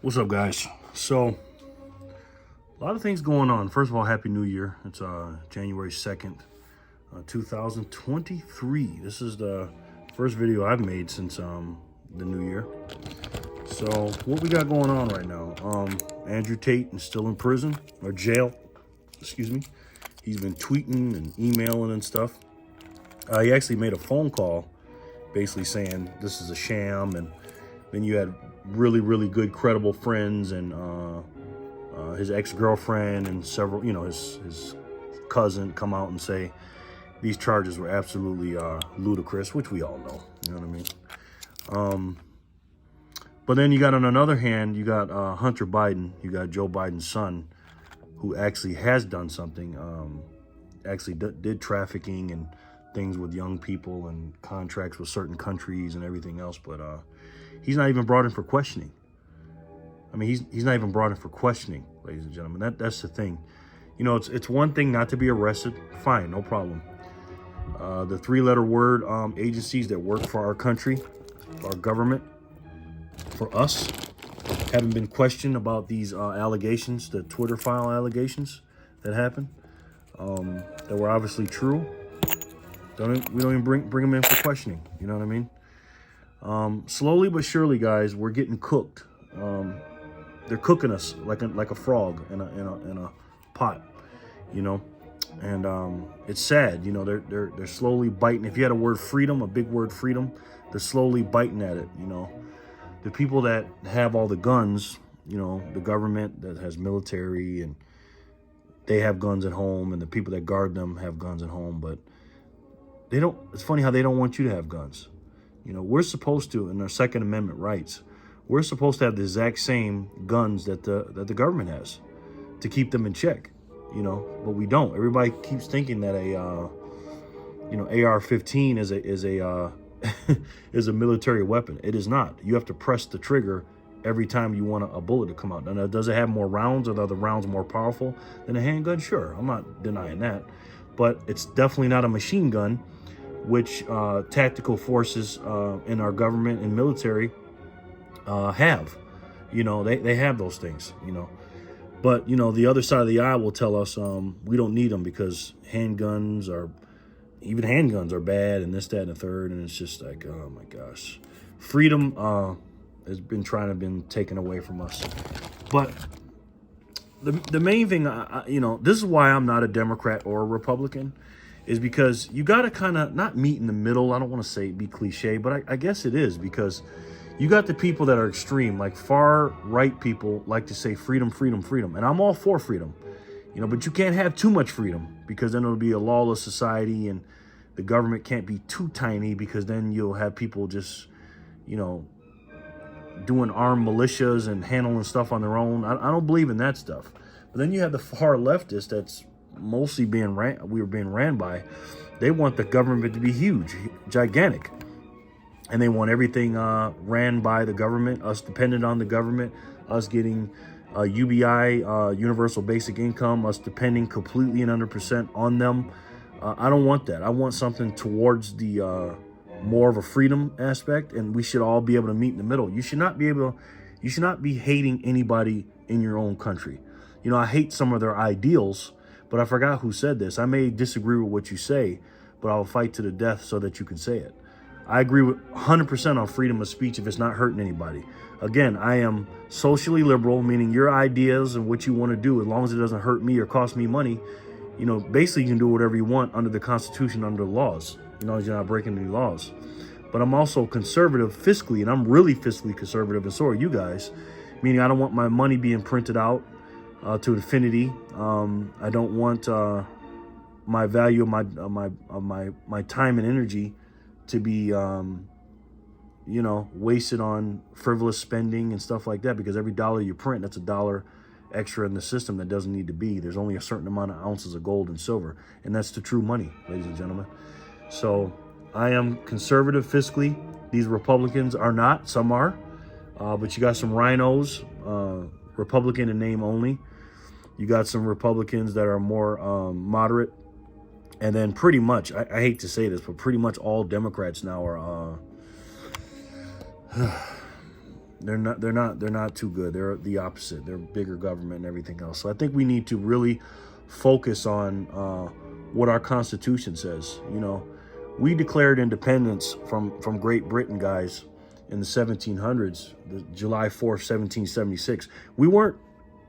What's up, guys? So, a lot of things going on. First of all, Happy New Year. It's January 2nd, 2023. This is the first video I've made since the new year. So, what we got going on right now? Andrew Tate is still in prison, or jail, excuse me. He's been tweeting and emailing and stuff. He actually made a phone call basically saying this is a sham, and then you had really good credible friends and his ex-girlfriend and several, his cousin come out and say these charges were absolutely ludicrous, which we all know, you know what I mean? But then you got, on another hand, you got Hunter Biden, you got Joe Biden's son, who actually has done something, did trafficking and things with young people and contracts with certain countries and everything else, but he's not even brought in for questioning. I mean, he's not even brought in for questioning, ladies and gentlemen. That's the thing. You know, it's one thing not to be arrested. Fine, no problem. The three-letter word agencies that work for our country, our government, for us, haven't been questioned about these allegations, the Twitter file allegations that happened, that were obviously true. We don't even bring them in for questioning. You know what I mean? Slowly but surely, guys, we're getting cooked. They're cooking us like a frog in a pot, you know, and it's sad. You know, they're slowly biting. If you had a word freedom, a big word freedom, they're slowly biting at it. You know, the people that have all the guns, you know, the government that has military and they have guns at home, and the people that guard them have guns at home, but they don't. It's funny how they don't want you to have guns. You know, we're supposed to, in our Second Amendment rights, we're supposed to have the exact same guns that the government has to keep them in check, you know, but we don't. Everybody keeps thinking that a AR-15 is a is a military weapon. It is not. You have to press the trigger every time you want a bullet to come out. Now, does it have more rounds? Are the rounds more powerful than a handgun? Sure, I'm not denying that, but it's definitely not a machine gun, which tactical forces in our government and military have. You know, they have those things, you know. But, you know, the other side of the aisle will tell us we don't need them because handguns are bad and this, that, and the third. And it's just like, oh, my gosh. Freedom has been taken away from us. But the main thing, you know, this is why I'm not a Democrat or a Republican, is because you got to kind of not meet in the middle. I don't want to say be cliche, but I guess it is, because you got the people that are extreme, like far right people like to say freedom, freedom, freedom. And I'm all for freedom, you know, but you can't have too much freedom, because then it'll be a lawless society, and the government can't be too tiny, because then you'll have people just, you know, doing armed militias and handling stuff on their own. I don't believe in that stuff. But then you have the far leftists that's mostly we were being ran by. They want the government to be huge, gigantic. And they want everything ran by the government, us dependent on the government, us getting UBI, universal basic income, us depending completely and 100% on them. I don't want that. I want something towards the more of a freedom aspect, and we should all be able to meet in the middle. You should not be hating anybody in your own country. You know, I hate some of their ideals, but I forgot who said this. I may disagree with what you say, but I'll fight to the death so that you can say it. I agree with 100% on freedom of speech if it's not hurting anybody. Again, I am socially liberal, meaning your ideas and what you want to do, as long as it doesn't hurt me or cost me money, you know, basically you can do whatever you want under the Constitution, under the laws, you know, as you're not breaking any laws. But I'm also conservative fiscally, and I'm really fiscally conservative, and so are you guys, meaning I don't want my money being printed out to infinity. I don't want my value of my time and energy to be, you know, wasted on frivolous spending and stuff like that, because every dollar you print, that's a dollar extra in the system that doesn't need to be. There's only a certain amount of ounces of gold and silver, and that's the true money, ladies and gentlemen. So I am conservative fiscally. These Republicans are not. Some are, but you got some rhinos, Republican in name only. You got some Republicans that are more moderate. And then pretty much, I hate to say this, but pretty much all Democrats now are They're not too good. They're the opposite. They're bigger government and everything else. So I think we need to really focus on what our Constitution says. You know, we declared independence from Great Britain, guys, in the 1700s, July 4th, 1776. We weren't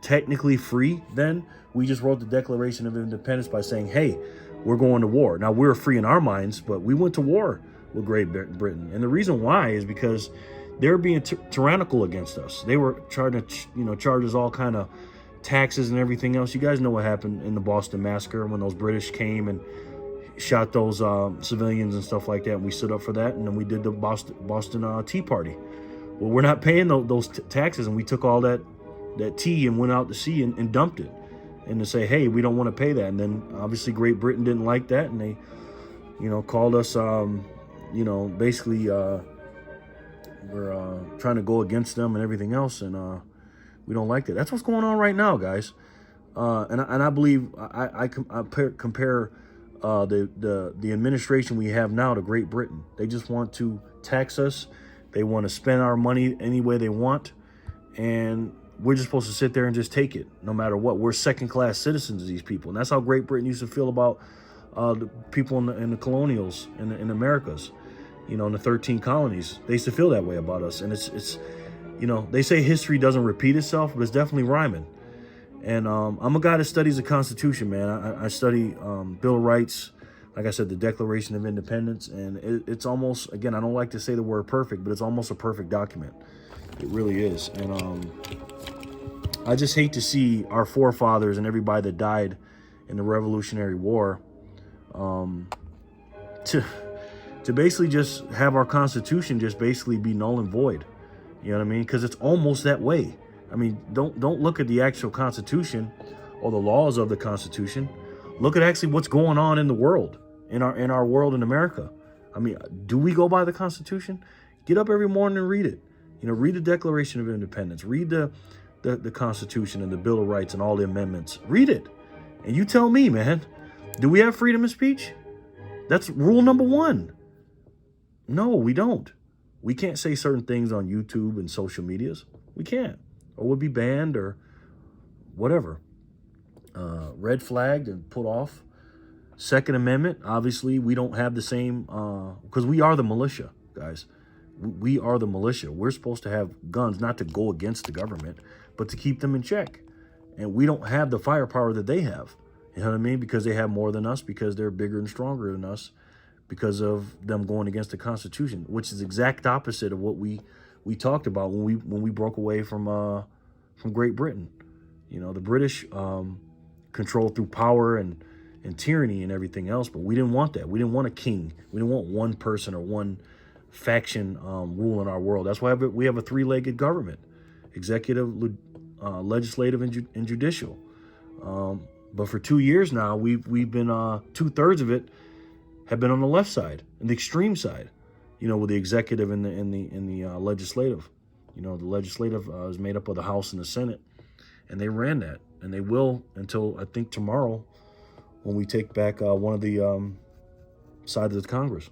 technically free then. We just wrote the Declaration of Independence by saying, hey, we're going to war. Now, we were free in our minds, but we went to war with Great Britain. And the reason why is because they're being tyrannical against us. They were trying to, charge us all kind of taxes and everything else. You guys know what happened in the Boston Massacre when those British came and shot those civilians and stuff like that. And we stood up for that. And then we did the Boston Tea Party. Well, we're not paying those taxes. And we took all that tea and went out to sea and dumped it. And to say, hey, we don't want to pay that. And then obviously Great Britain didn't like that. And they, called us, basically we're trying to go against them and everything else. And we don't like that. That's what's going on right now, guys. And I believe I compare the administration we have now to Great Britain. They just want to tax us. They want to spend our money any way they want. And we're just supposed to sit there and just take it, no matter what. We're second-class citizens of these people. And that's how Great Britain used to feel about the people in the colonials in Americas, in the 13 colonies. They used to feel that way about us. And it's they say history doesn't repeat itself, but it's definitely rhyming. And I'm a guy that studies the Constitution, man. I study Bill of Rights, like I said, the Declaration of Independence. And it's almost, again, I don't like to say the word perfect, but it's almost a perfect document. It really is. And I just hate to see our forefathers and everybody that died in the Revolutionary War to basically just have our Constitution just basically be null and void. You know what I mean? Because it's almost that way. I mean, don't look at the actual Constitution or the laws of the Constitution. Look at actually what's going on in the world, in our world in America. I mean, do we go by the Constitution? Get up every morning and read it. Read the Declaration of Independence. Read the Constitution and the Bill of Rights and all the amendments. Read it. And you tell me, man, do we have freedom of speech? That's rule number 1. No, we don't. We can't say certain things on YouTube and social medias. We can't. Or we'll be banned or whatever. Red flagged and put off. Second Amendment, obviously, we don't have the same, because we are the militia, guys. We are the militia. We're supposed to have guns, not to go against the government, but to keep them in check. And we don't have the firepower that they have. You know what I mean? Because they have more than us, because they're bigger and stronger than us, because of them going against the Constitution, which is the exact opposite of what we talked about when we broke away from Great Britain. The British controlled through power and tyranny and everything else, but we didn't want that. We didn't want a king. We didn't want one person or one faction ruling our world. That's why we have a 3-legged government: executive, legislative, and judicial. But for 2 years now, we've been 2/3 of it have been on the left side, and the extreme side. With the executive and the legislative. The legislative is made up of the House and the Senate, and they ran that, and they will until I think tomorrow, when we take back one of the sides of the Congress.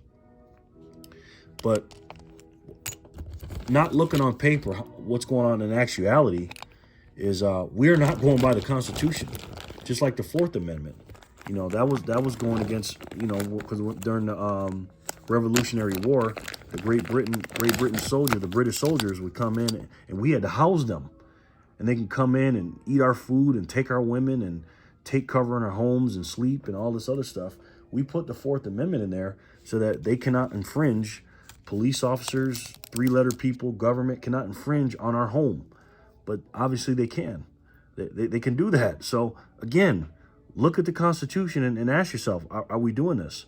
But not looking on paper, what's going on in actuality is we're not going by the Constitution, just like the 4th Amendment. That was going against, because during the Revolutionary War, the Great Britain soldiers, the British soldiers would come in, and we had to house them. And they can come in and eat our food and take our women and take cover in our homes and sleep and all this other stuff. We put the 4th Amendment in there so that they cannot infringe. Police officers, 3-letter people, government cannot infringe on our home. But obviously they can. They can do that. So again, look at the Constitution and ask yourself, are we doing this?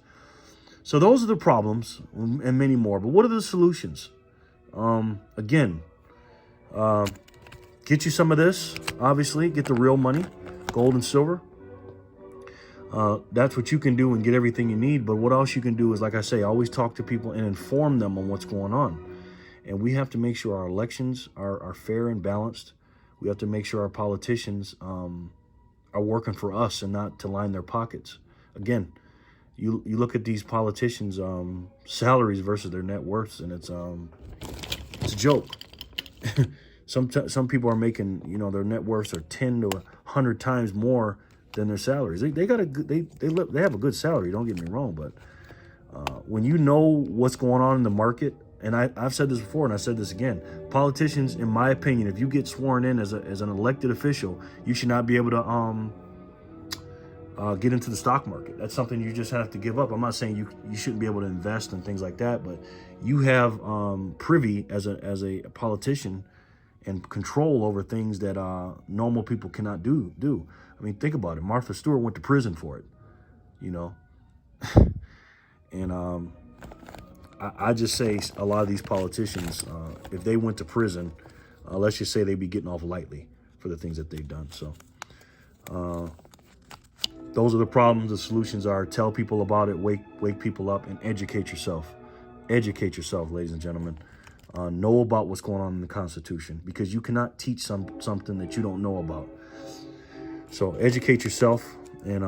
So those are the problems and many more. But what are the solutions? Again, get you some of this, obviously. Get the real money, gold and silver. That's what you can do and get everything you need. But what else you can do is, like I say, always talk to people and inform them on what's going on. And we have to make sure our elections are fair and balanced. We have to make sure our politicians are working for us and not to line their pockets. Again, you look at these politicians' salaries versus their net worths, and it's a joke. Some people are making, you know, their net worths are 10 to 100 times more than their salaries. They got a good, they have a good salary. Don't get me wrong, but when you know what's going on in the market, and I've said this before and I said this again, politicians, in my opinion, if you get sworn in as an elected official, you should not be able to get into the stock market. That's something you just have to give up. I'm not saying you shouldn't be able to invest and things like that, but you have privy as a politician and control over things that normal people cannot do. I mean, think about it. Martha Stewart went to prison for it, you know. And I just say a lot of these politicians, if they went to prison, let's just say they'd be getting off lightly for the things that they've done. So those are the problems. The solutions are tell people about it, wake people up, and educate yourself. Educate yourself, ladies and gentlemen. Know about what's going on in the Constitution, because you cannot teach something that you don't know about. So educate yourself, and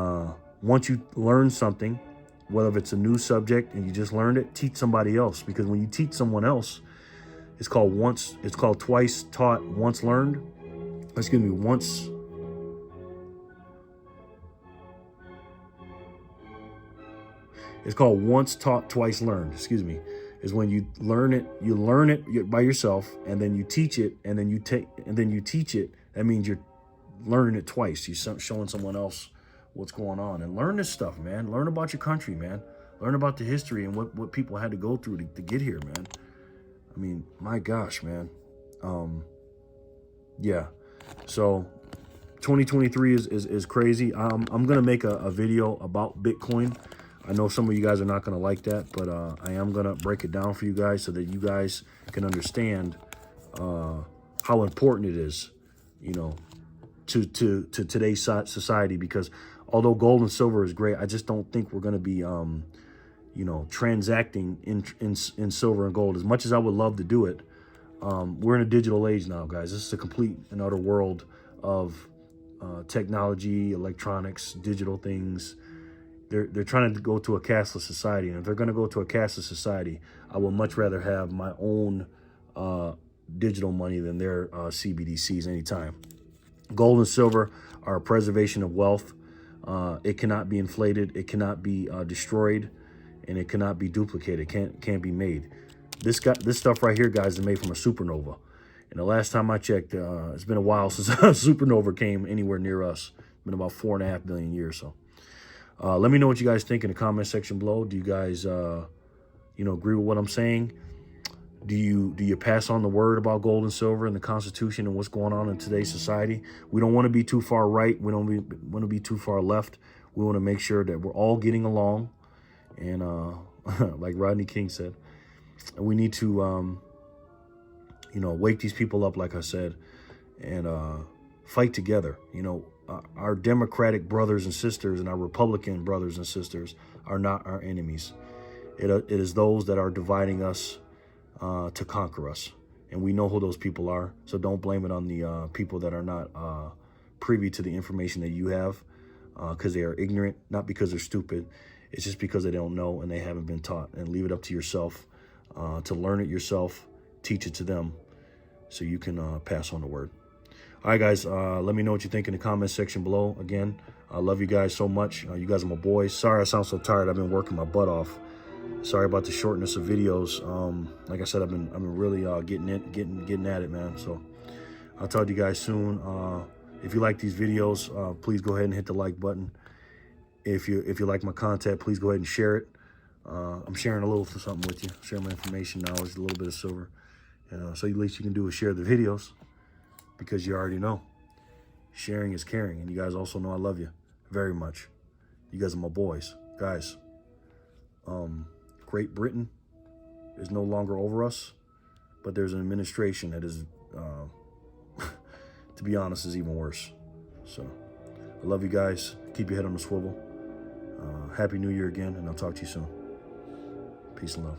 once you learn something, whether it's a new subject and you just learned it, teach somebody else, because when you teach someone else, it's called twice taught, once learned. Excuse me, once. It's called once taught, twice learned. Excuse me. Is when you learn it by yourself, and then you teach it, and then you teach it. That means you're learning it twice. You're showing someone else what's going on. And learn this stuff, man. Learn about your country, man. Learn about the history and what people had to go through to get here, man. I mean, my gosh, man. Yeah. So 2023 is crazy. I'm gonna make a video about Bitcoin. I know some of you guys are not gonna like that, but I am gonna break it down for you guys so that you guys can understand how important it is, you know, to today's society. Because although gold and silver is great, I just don't think we're gonna be you know, transacting in silver and gold as much as I would love to do it. We're in a digital age now, guys. This is a complete and utter world of technology, electronics, digital things. They're trying to go to a cashless society, and if they're going to go to a cashless society, I would much rather have my own digital money than their CBDCs anytime. Gold and silver are a preservation of wealth. It cannot be inflated. It cannot be destroyed, and it cannot be duplicated. Can't be made. This stuff right here, guys, is made from a supernova. And the last time I checked, it's been a while since a supernova came anywhere near us. It's been about 4.5 billion years. So let me know what you guys think in the comment section below. Do you guys, you know, agree with what I'm saying? Do you pass on the word about gold and silver and the Constitution and what's going on in today's society? We don't want to be too far right. We don't want to be too far left. We want to make sure that we're all getting along. And like Rodney King said, we need to, you know, wake these people up, like I said, and fight together. You know, our Democratic brothers and sisters and our Republican brothers and sisters are not our enemies. It is those that are dividing us to conquer us. And we know who those people are. So don't blame it on the people that are not privy to the information that you have, because they are ignorant, not because they're stupid. It's just because they don't know and they haven't been taught. And leave it up to yourself to learn it yourself, teach it to them, so you can pass on the word. All right, guys, let me know what you think in the comment section below. Again, I love you guys so much. You guys are my boys. Sorry I sound so tired. I've been working my butt off. Sorry about the shortness of videos. Like I said, I've been really getting at it, man. So I'll talk to you guys soon. If you like these videos, please go ahead and hit the like button. If you like my content, please go ahead and share it. I'm sharing a little something with you. Sharing my information, knowledge, a little bit of silver. So at least you can do is share the videos, because you already know sharing is caring. And you guys also know I love you very much. You guys are my boys. Guys, Great Britain is no longer over us, but there's an administration that is, to be honest, is even worse. So I love you guys. Keep your head on the swivel. Happy New Year again, and I'll talk to you soon. Peace and love.